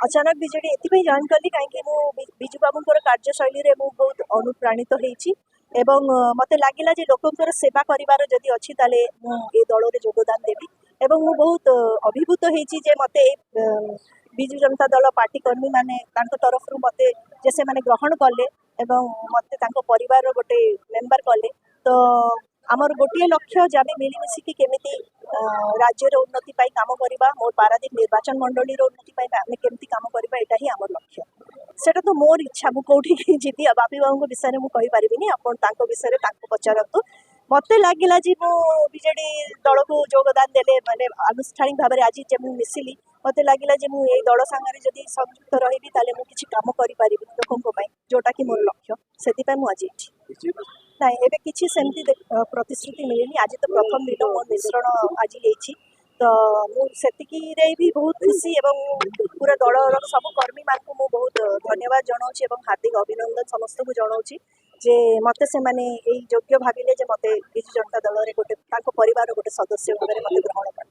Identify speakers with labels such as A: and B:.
A: अचानक बीजेडी एथि जॉइन कली कहीं बिजू बाबूर कार्यशैली में बहुत अनुप्राणित होती मते लगिला जे लोकंर सेवा करिवार जदि अच्छी ताले ए दल में योगदान देवी एवं मु बहुत अभिभूत होती जे मते बिजू जनता दल पार्टी कर्मी माने तरफ मते जे से माने ग्रहण कले एवं मते परिवार गोटे मेंबर कले तो आमर गोटे लक्ष्य जब मिलमिशिकी केमिति राज्यर उन्नति काम करवा मोर पारादीप निर्वाचन मंडली उन्नति आम केमती काम करवा यहाँ ही आम लक्ष्य सेटा तो मोर इच्छा मुझे जीती बापी बाबू विषय में कहीपरि आप विषय पचारतु मत लगिला जी बीजेडी दल को योगदान देले माने आनुष्ठानिक भाव में आज जब मिसिली मत लगिला जी मुझे दल सांगे जब संयुक्त रही मुझे कम करें लोकों जोटा कि मोर लक्ष्य से मुझे ना एबे किसी सेमती प्रतिश्रुति मिलनी आज तो प्रथम दिन मो मिश्रण आज होती तो मुझे भी बहुत खुशी एवं पूरा दल सब कर्मी मान को बहुत धन्यवाद जनाऊँगी और हार्दिक अभिनंदन समस्त को जनाऊँगी जे मते से माने योग्य भाविले जे मते बिजू जनता दल रे गोटे परिवार गोटे सदस्य भाव में मते ग्रहण कर